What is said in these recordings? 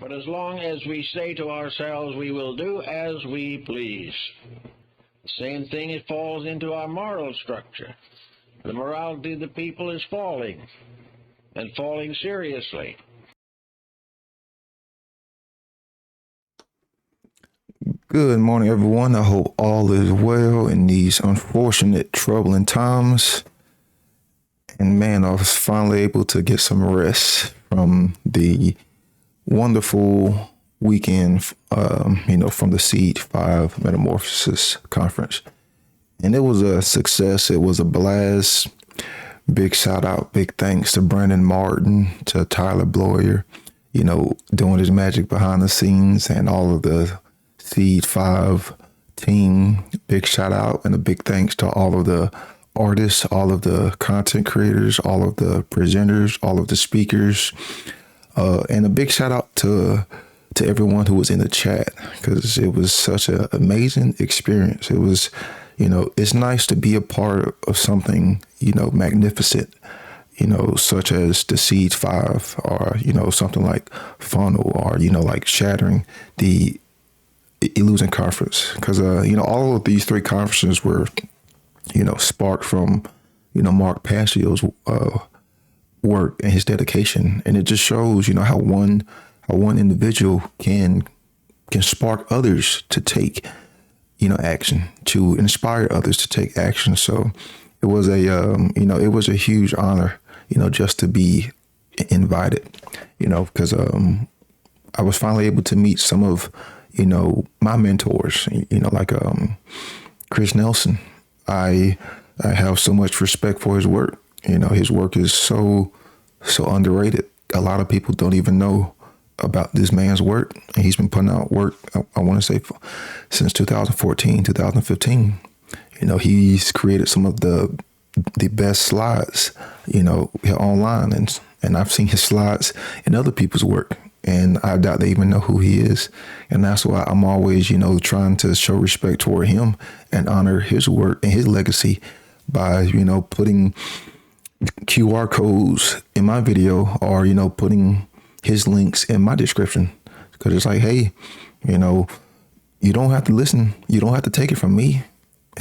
But as long as we say to ourselves, we will do as we please, the same thing it falls into our moral structure. The morality of the people is falling, and falling seriously. Good morning, everyone. I hope all is well in these unfortunate, troubling times. And man, I was finally able to get some rest from the wonderful weekend, from the Seed 5 Metamorphosis Conference. And it was a success. It was a blast. Big shout out, big thanks to Brandon Martin, to Tyler Bloyer, doing his magic behind the scenes, and all of the Seed 5 team. Big shout out and a big thanks to all of the artists, all of the content creators, all of the presenters, all of the speakers, and a big shout out to everyone who was in the chat, because it was such an amazing experience. It was, it's nice to be a part of something, magnificent, such as the Seed 5, or, something like Funnel, or, like shattering the Illusion Conference, because all of these three conferences were sparked from Mark Passio's work and his dedication, and it just shows how one individual can spark others to take action, to inspire others to take action. So it was a huge honor just to be invited, because I was finally able to meet some of my mentors, like Chris Nelson. I have so much respect for his work. His work is so underrated. A lot of people don't even know about this man's work. And he's been putting out work, I want to say, since 2014, 2015. He's created some of the best slides, online. And I've seen his slides in other people's work, and I doubt they even know who he is. And that's why I'm always, trying to show respect toward him and honor his work and his legacy by, putting QR codes in my video, or, putting his links in my description. Because it's like, hey, you don't have to listen. You don't have to take it from me.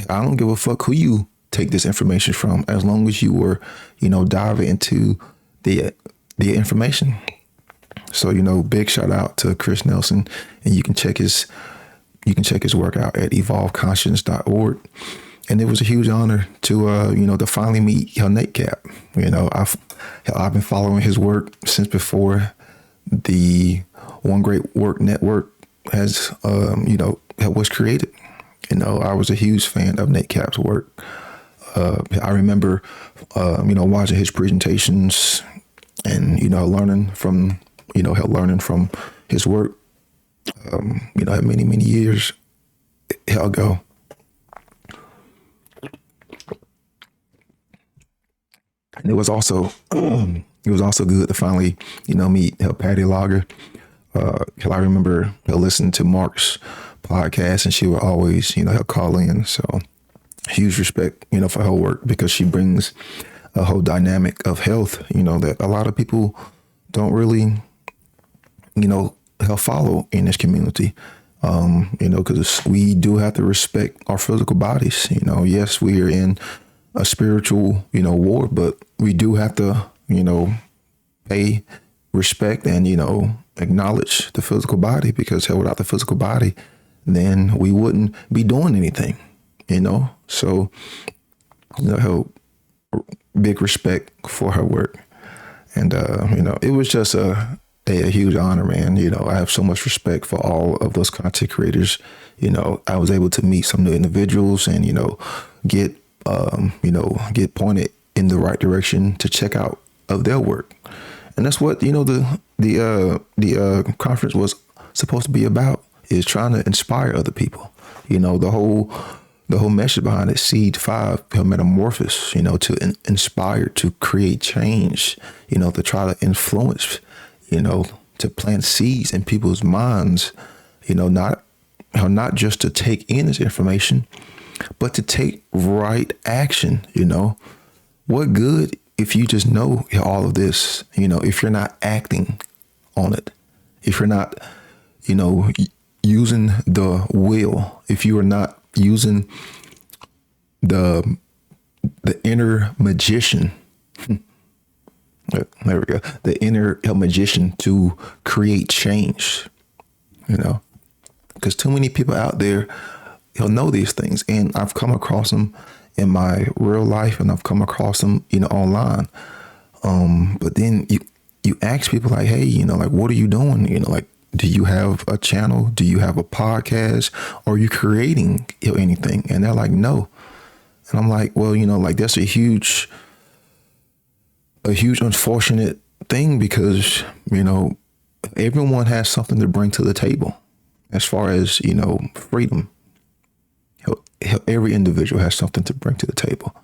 I don't give a fuck who you take this information from, as long as you were, diving into the information. So, big shout out to Chris Nelson, and you can check his work out at evolveconscience.org. And it was a huge honor to finally meet Nate Cap. I've been following his work since before the One Great Work Network was created. I was a huge fan of Nate Cap's work. I remember, watching his presentations and, learning from his work, many years ago. And it was also good to finally, meet Patty Lager. I remember listening to Mark's podcast, and she would always, call in. So huge respect, for her work, because she brings a whole dynamic of health, that a lot of people don't really, follow in this community. Because we do have to respect our physical bodies. Yes, we are in a spiritual, war, but we do have to, pay respect and, acknowledge the physical body, because without the physical body, then we wouldn't be doing anything, So, her big respect for her work. And, it was just a huge honor, man. I have so much respect for all of those content creators. I was able to meet some new individuals and, get pointed in the right direction to check out of their work. And that's what, the conference was supposed to be about, is trying to inspire other people. The whole message behind it, Seed 5 Metamorphosis, to inspire, to create change, to try to influence, to plant seeds in people's minds, not just to take in this information, but to take right action. What good if you just know all of this, if you're not acting on it, if you're not, using the will, if you are not using the inner magician, there we go, the inner magician to create change, because too many people out there, know these things, and I've come across them in my real life, and I've come across them, online. But then you ask people like, hey, like, what are you doing? Like, do you have a channel? Do you have a podcast? Are you creating anything? And they're like, no. And I'm like, well, like, that's a huge unfortunate thing, because, everyone has something to bring to the table as far as, freedom. Every individual has something to bring to the table.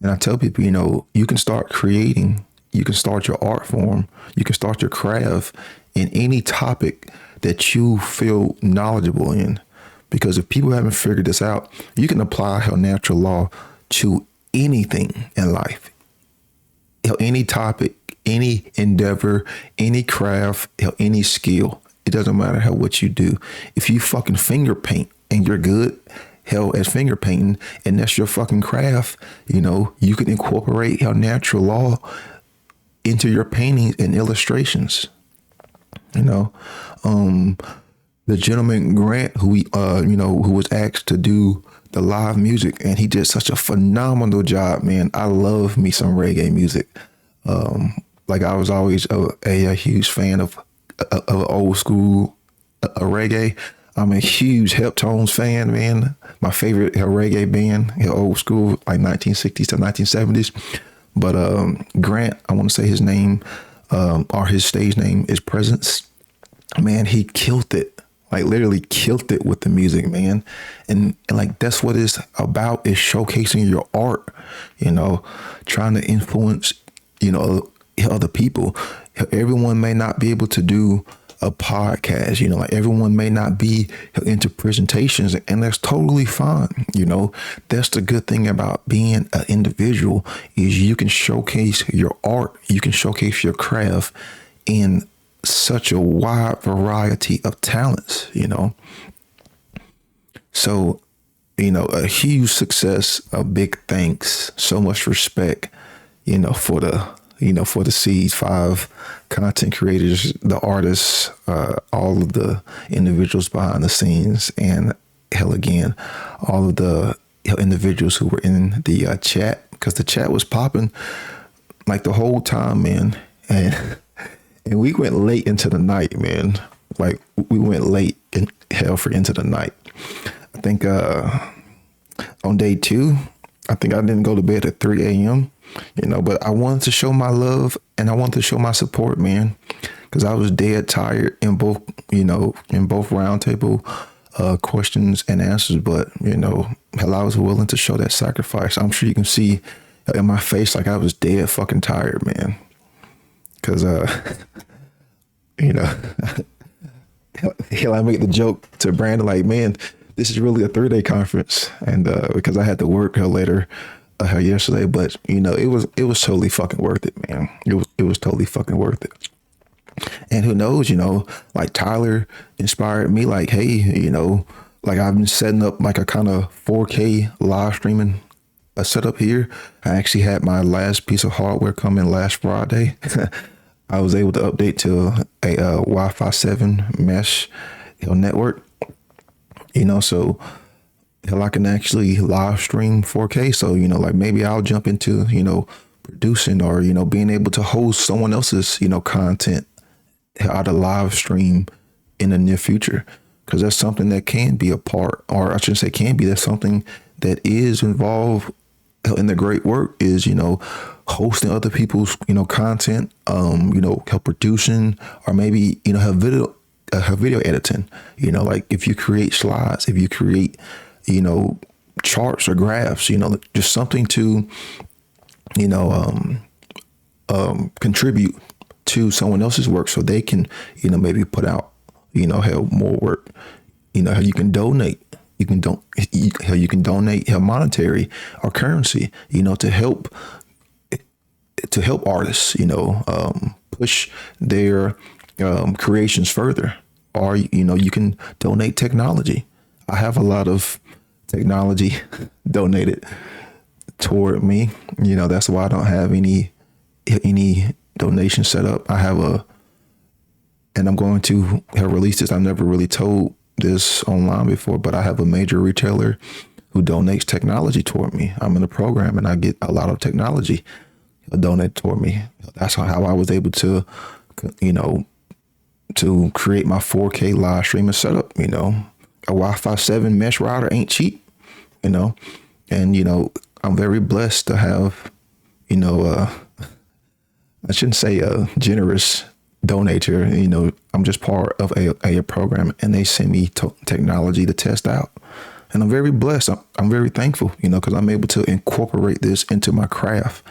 And I tell people, you can start creating, you can start your art form, you can start your craft in any topic that you feel knowledgeable in. Because if people haven't figured this out, you can apply natural law to anything in life. Any topic, any endeavor, any craft, any skill. It doesn't matter what you do. If you fucking finger paint and you're good, as finger painting, and that's your fucking craft, you can incorporate natural law into your paintings and illustrations. The gentleman Grant, who was asked to do the live music, and he did such a phenomenal job, man. I love me some reggae music. Like, I was always a huge fan of old school reggae. I'm a huge Heptones fan, man. My favorite reggae band, old school, like 1960s to 1970s. But Grant, I want to say his name, or his stage name is Presence. Man, he killed it. Like, literally killed it with the music, man. And like, that's what it's about, is showcasing your art, trying to influence, other people. Everyone may not be able to do a podcast, like, everyone may not be into presentations, and that's totally fine. That's the good thing about being an individual, is you can showcase your art, you can showcase your craft in such a wide variety of talents, So, a huge success, a big thanks, so much respect, for the Seeds 5 content creators, the artists, all of the individuals behind the scenes, and again, all of the individuals who were in the chat, because the chat was popping like the whole time, man. And we went late into the night, man. Like, we went late into the night. I think on day 2, I think I didn't go to bed at 3 a.m., but I wanted to show my love, and I wanted to show my support, man, because I was dead tired in both roundtable questions and answers. But, I was willing to show that sacrifice. I'm sure you can see in my face, like, I was dead fucking tired, man. Because, I make the joke to Brandon, like, man, this is really a 3-day conference. And because I had to work later yesterday, but, it was totally fucking worth it, man. It was totally fucking worth it. And who knows, like, Tyler inspired me, like, hey, like, I've been setting up like a kind of 4K live streaming setup here. I actually had my last piece of hardware come in last Friday. I was able to update to a Wi-Fi 7 mesh network, so I can actually live stream 4K. So, like, maybe I'll jump into, producing, or, being able to host someone else's, content out of live stream in the near future. Because that's something that can be a part, or I shouldn't say can be, that's something that is involved in the great work, is, hosting other people's, content, help producing, or maybe, have video editing, like, if you create slides, if you create, charts or graphs, just something to, contribute to someone else's work, so they can, maybe put out, more work. How you can donate. You can donate monetary or currency, to help artists, push their creations further, or you can donate technology. I have a lot of technology donated toward me. That's why I don't have any donation set up. And I'm going to have released this. I've never really told this online before, but I have a major retailer who donates technology toward me. I'm in a program and I get a lot of technology donated toward me. That's how I was able to, to create my 4K live streaming setup. A Wi-Fi 7 mesh router ain't cheap, and, I'm very blessed to have, I shouldn't say a generous donator. I'm just part of a program, and they send me technology to test out. And I'm very blessed. I'm very thankful, because I'm able to incorporate this into my craft.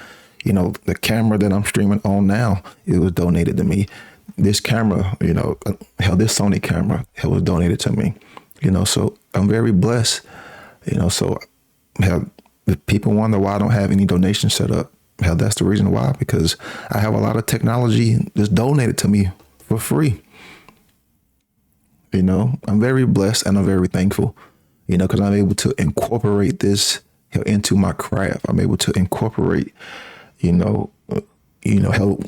The camera that I'm streaming on now, it was donated to me. This camera, this Sony camera, it was donated to me. So I'm very blessed. So if people wonder why I don't have any donations set up, that's the reason why, because I have a lot of technology that's donated to me for free. I'm very blessed and I'm very thankful, because I'm able to incorporate this into my craft. I'm able to incorporate, how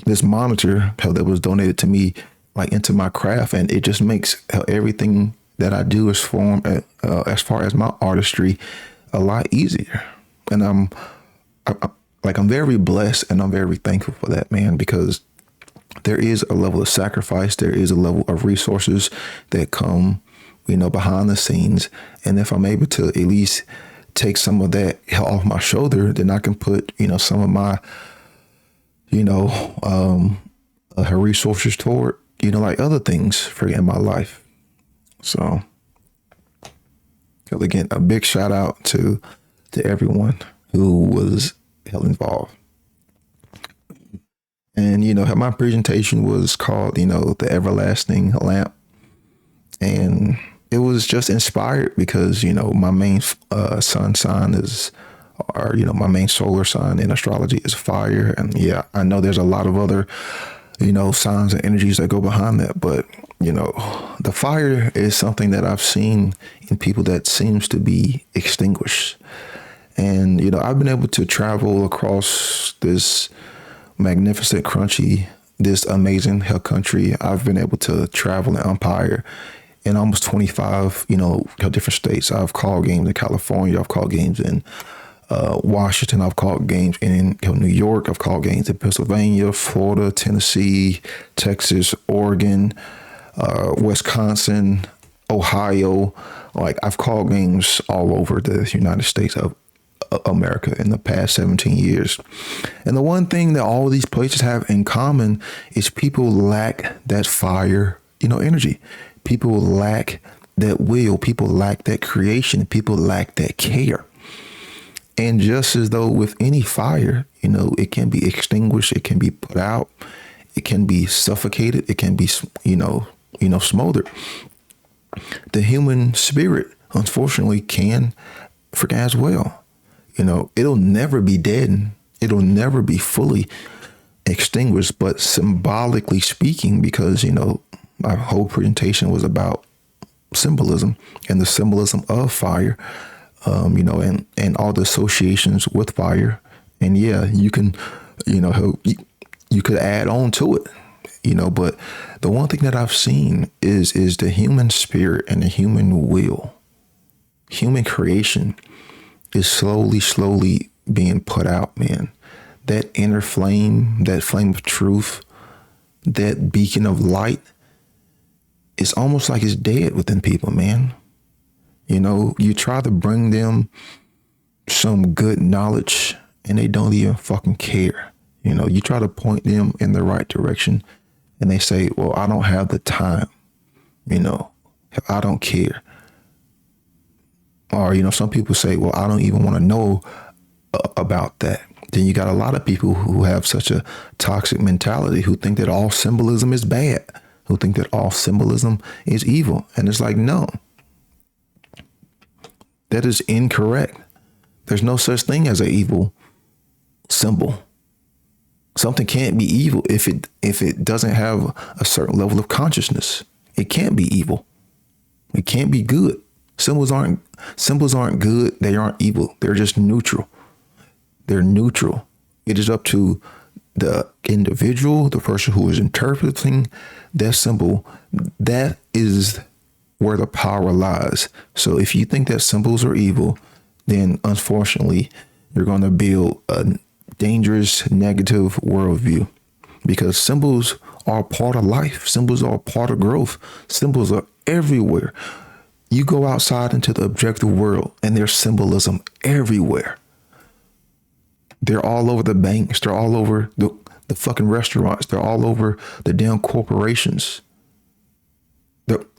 this monitor, how that was donated to me, like into my craft. And it just makes how everything that I do is formed as far as my artistry a lot easier. And I'm very blessed and I'm very thankful for that, man, because there is a level of sacrifice. There is a level of resources that come, behind the scenes. And if I'm able to at least take some of that off my shoulder, then I can put, some of my, her resources toward, like other things for in my life. So again, a big shout out to everyone who was involved. And, my presentation was called, The Everlasting Lamp. And it was just inspired because, my main sun sign is, or, my main solar sign in astrology is fire. And yeah, I know there's a lot of other, signs and energies that go behind that. But, the fire is something that I've seen in people that seems to be extinguished. And, I've been able to travel across this magnificent, crunchy, this amazing hell country. I've been able to travel and umpire in almost 25, different states. I've called games in California. I've called games in Washington. I've called games in New York. I've called games in Pennsylvania, Florida, Tennessee, Texas, Oregon, Wisconsin, Ohio. Like, I've called games all over the United States of America in the past 17 years. And the one thing that all these places have in common is people lack that fire, energy. People lack that will. People lack that creation. People lack that care. And just as though with any fire, it can be extinguished, it can be put out, it can be suffocated, it can be, smothered. The human spirit, unfortunately, can forget as well. It'll never be dead. It'll never be fully extinguished, but symbolically speaking, because, my whole presentation was about symbolism and the symbolism of fire, and all the associations with fire. And yeah, you can, you could add on to it, but the one thing that I've seen is the human spirit and the human will, human creation is slowly being put out, man. That inner flame, that flame of truth, that beacon of light, it's almost like it's dead within people, man. You try to bring them some good knowledge and they don't even fucking care. You try to point them in the right direction and they say, well, I don't have the time. I don't care. Or, some people say, well, I don't even want to know about that. Then you got a lot of people who have such a toxic mentality, who think that all symbolism is bad, who think that all symbolism is evil. And it's like, no, that is incorrect. There's no such thing as an evil symbol. Something can't be evil if it doesn't have a certain level of consciousness. It can't be evil. It can't be good. Symbols aren't good. They aren't evil. They're just neutral. They're neutral. It is up to the individual, the person who is interpreting that symbol. That is where the power lies. So if you think that symbols are evil, then unfortunately, you're going to build a dangerous, negative worldview, because symbols are part of life. Symbols are part of growth. Symbols are everywhere. You go outside into the objective world and there's symbolism everywhere. They're all over the banks. They're all over the fucking restaurants. They're all over the damn corporations.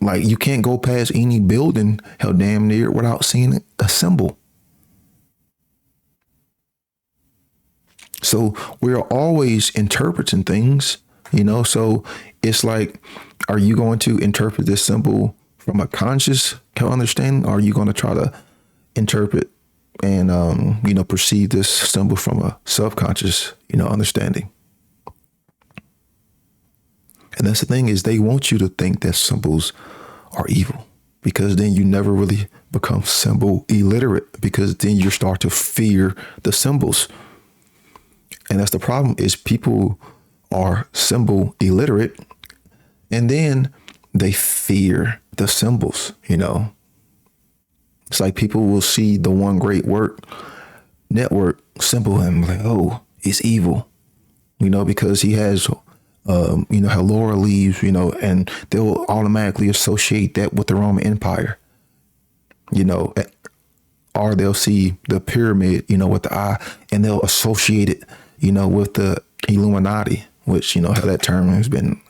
Like, you can't go past any building, hell damn near, without seeing a symbol. So we're always interpreting things, so it's like, are you going to interpret this symbol from a conscious understanding? Or are you going to try to interpret and, perceive this symbol from a subconscious, understanding? And that's the thing, is they want you to think that symbols are evil, because then you never really become symbol illiterate, because then you start to fear the symbols. And that's the problem, is people are symbol illiterate and then they fear the symbols, It's like people will see the One Great Work Network symbol and like, oh, it's evil, because he has, how Laura leaves, and they'll automatically associate that with the Roman Empire, or they'll see the pyramid, with the eye, and they'll associate it, with the Illuminati, which, how that term has been,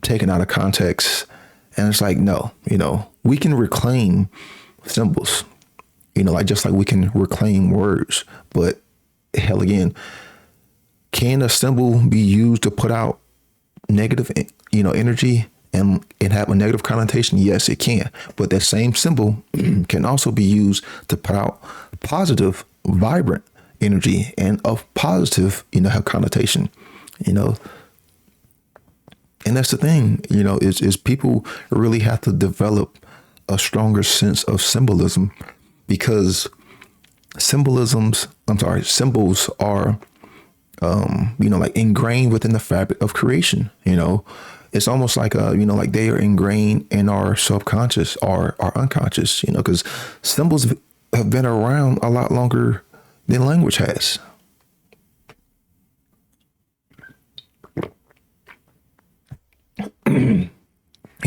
taken out of context. And it's like, no, we can reclaim symbols, just like we can reclaim words. But hell, again, can a symbol be used to put out negative, energy and have a negative connotation? Yes, it can. But that same symbol can also be used to put out positive, vibrant energy and of positive, connotation, and that's the thing, is people really have to develop a stronger sense of symbolism, because symbols are, like ingrained within the fabric of creation. It's almost like, like they are ingrained in our subconscious or our unconscious, because symbols have been around a lot longer than language has.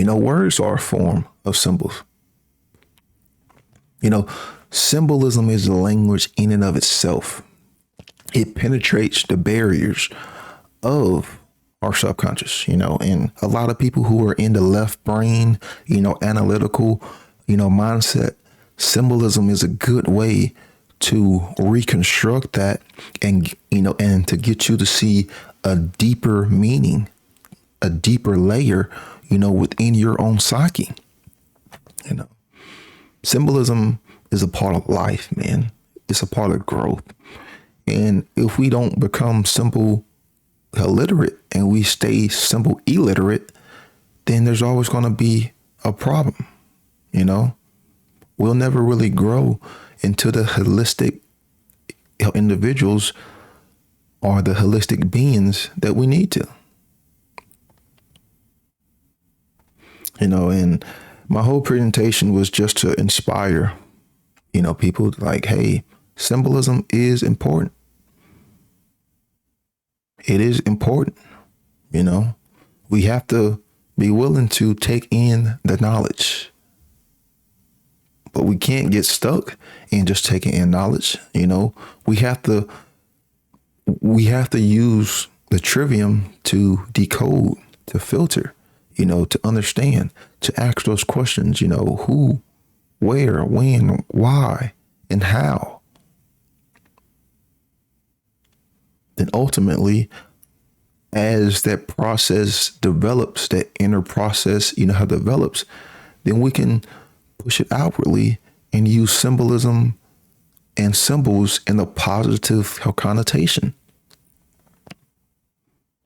Words are a form of symbols. Symbolism is language in and of itself. It penetrates the barriers of our subconscious, and a lot of people who are in the left brain, analytical, mindset, symbolism is a good way to reconstruct that, and to get you to see a deeper meaning, a deeper layer, within your own psyche. Symbolism is a part of life, man. It's a part of growth. And if we don't become symbol illiterate and we stay symbol illiterate, then there's always going to be a problem. We'll never really grow into the holistic individuals or the holistic beings that we need to. And my whole presentation was just to inspire, people like, hey, symbolism is important. It is important. We have to be willing to take in the knowledge, but we can't get stuck in just taking in knowledge. We have to use the trivium to decode, to filter, to understand, to ask those questions, who, where, when, why, and how. Then ultimately, as that process develops, that inner process, how it develops, then we can push it outwardly and use symbolism and symbols in a positive connotation.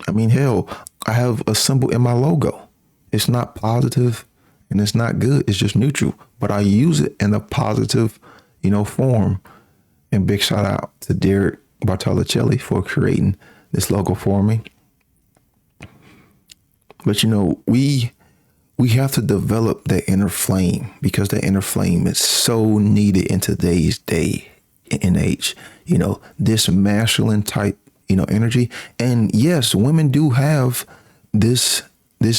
I mean, hell, I have a symbol in my logo. It's not positive and it's not good. It's just neutral, but I use it in a positive, form. And big shout out to Derek Bartolocelli for creating this logo for me. But we have to develop that inner flame, because that inner flame is so needed in today's day and age. This masculine type, energy. And yes, women do have this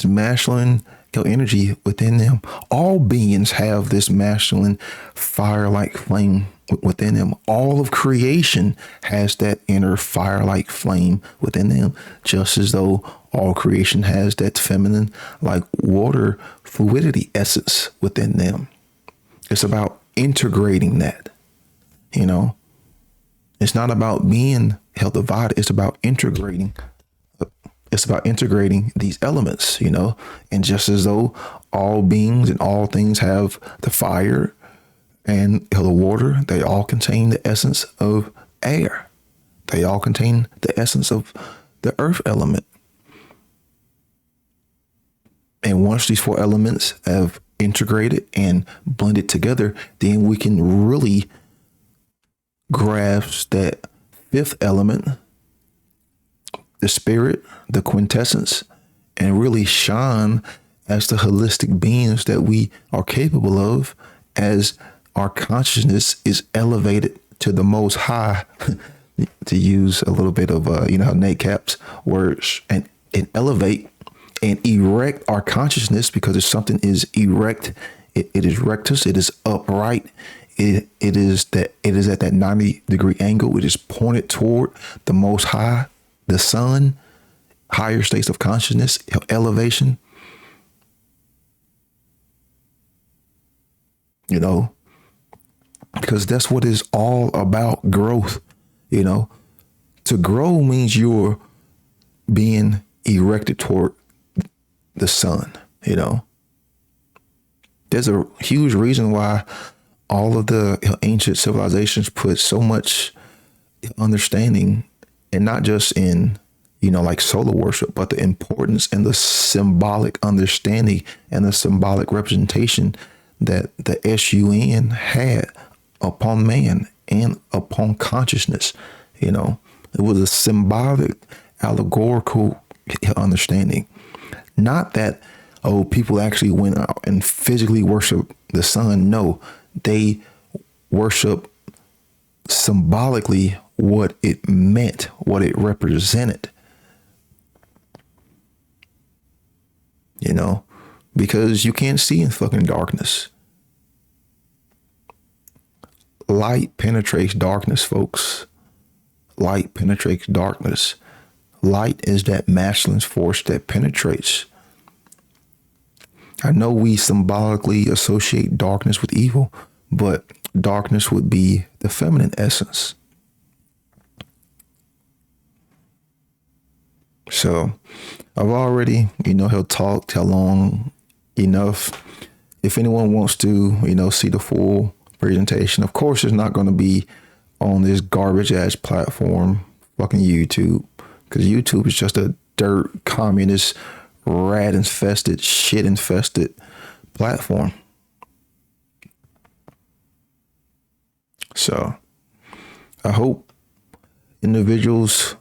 masculine energy within them. All beings have this masculine fire-like flame within them. All of creation has that inner fire-like flame within them, just as though all creation has that feminine, like water fluidity essence within them. It's about integrating that, It's not about being held divided. It's about integrating. It's about integrating these elements, and just as though all beings and all things have the fire and the water, they all contain the essence of air. They all contain the essence of the earth element. And once these four elements have integrated and blended together, then we can really grasp that fifth element, the spirit, the quintessence, and really shine as the holistic beings that we are capable of, as our consciousness is elevated to the most high, to use a little bit of, how Nate Cap's words, and elevate and erect our consciousness, because if something is erect, it is rectus, it is upright. It is at that 90-degree angle. It is pointed toward the most high, the sun, higher states of consciousness, elevation. Because that's what it's all about, growth. To grow means you're being erected toward the sun. There's a huge reason why all of the ancient civilizations put so much understanding, and not just in, like solar worship, but the importance and the symbolic understanding and the symbolic representation that the SUN had upon man and upon consciousness. It was a symbolic, allegorical understanding. Not that, people actually went out and physically worship the sun. No, they worship symbolically what it meant, what it represented. Because you can't see in fucking darkness. Light penetrates darkness, folks. Light penetrates darkness. Light is that masculine force that penetrates. I know we symbolically associate darkness with evil, but darkness would be the feminine essence. So I've already, he'll talk how long enough. If anyone wants to, see the full presentation, of course, it's not going to be on this garbage ass platform, fucking YouTube, because YouTube is just a dirt, communist, rat infested, shit infested platform. So I hope individuals,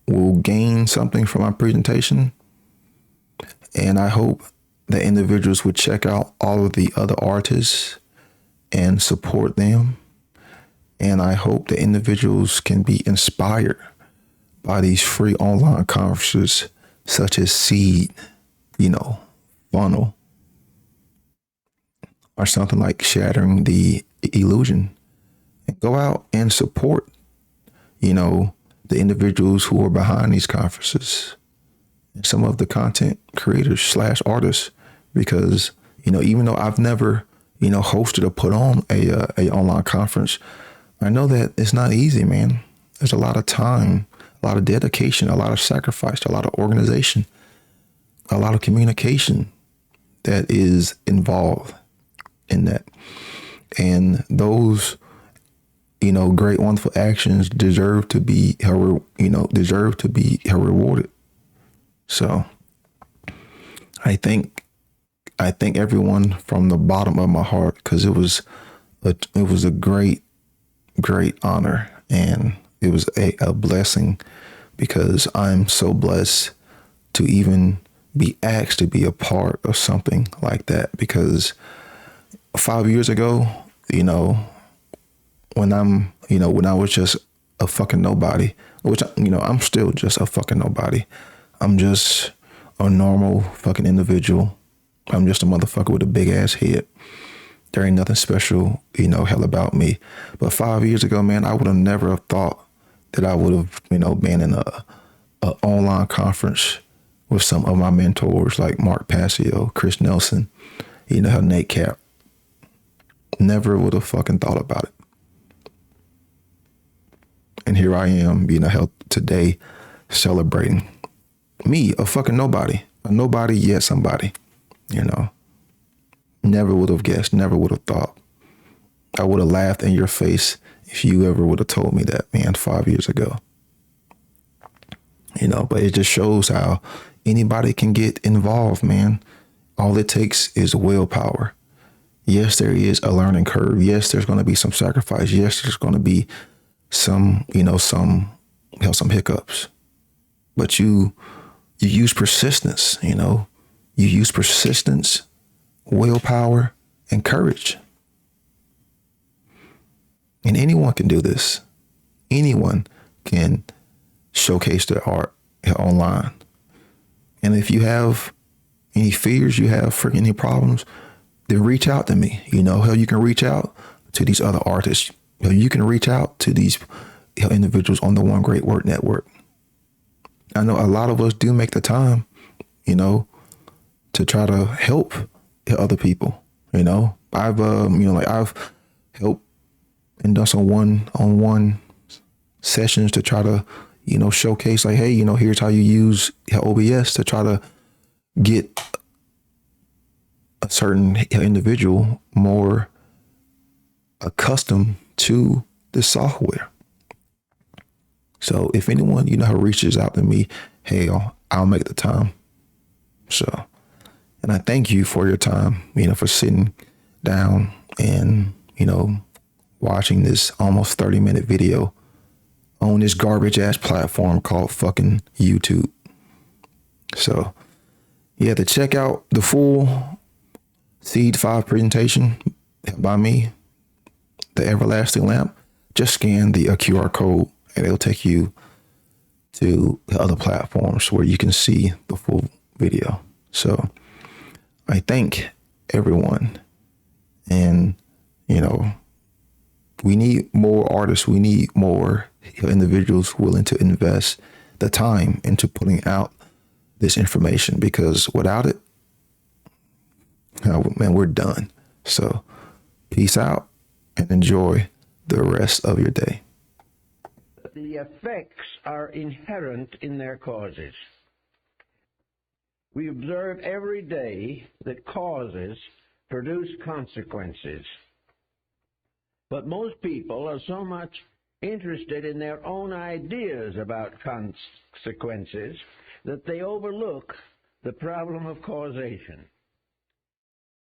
will gain something from my presentation. And I hope that individuals would check out all of the other artists and support them. And I hope that individuals can be inspired by these free online conferences such as Seed, Funnel, or something like Shattering the Illusion. And go out and support, the individuals who are behind these conferences and some of the content creators / artists, because, even though I've never, hosted or put on a online conference, I know that it's not easy, man. There's a lot of time, a lot of dedication, a lot of sacrifice, a lot of organization, a lot of communication that is involved in that. And those great, wonderful actions deserve to be rewarded. So I think everyone from the bottom of my heart, because it was a great honor, and it was a blessing, because I'm so blessed to even be asked to be a part of something like that. Because 5 years ago, when I was just a fucking nobody, which, I'm still just a fucking nobody. I'm just a normal fucking individual. I'm just a motherfucker with a big ass head. There ain't nothing special, hell about me. But 5 years ago, man, I would have never have thought that I would have, been in a online conference with some of my mentors like Mark Passio, Chris Nelson, Nate Cap. Never would have fucking thought about it. And here I am, today celebrating me, a fucking nobody, a nobody yet somebody, Never would have guessed, never would have thought. I would have laughed in your face if you ever would have told me that, man, 5 years ago. But it just shows how anybody can get involved, man. All it takes is willpower. Yes, there is a learning curve. Yes, there's going to be some sacrifice. Yes, there's going to be some hiccups. But you use persistence, You use persistence, willpower, and courage. And anyone can do this. Anyone can showcase their art online. And if you have any fears, you have freaking any problems, then reach out to me. Hell, you can reach out to these other artists. Hell, you can reach out to these individuals on the One Great Word Network. I know a lot of us do make the time, to try to help other people. I've I've helped and done some one-on-one sessions to try to showcase, like, hey, here's how you use OBS to try to get a certain individual more accustomed to the software. So if anyone who reaches out to me, hey, I'll make the time. So, and I thank you for your time, for sitting down and watching this almost 30-minute video on this garbage ass platform called fucking YouTube. So yeah, to check out the full Seed 5 presentation by me, The Everlasting Lamp, just scan the QR code and it'll take you to the other platforms where you can see the full video. So I thank everyone, and we need more artists. We need more individuals willing to invest the time into putting out this information, because without it, man, we're done. So peace out and enjoy the rest of your day. The effects are inherent in their causes. We observe every day that causes produce consequences. But most people are so much interested in their own ideas about consequences that they overlook the problem of causation.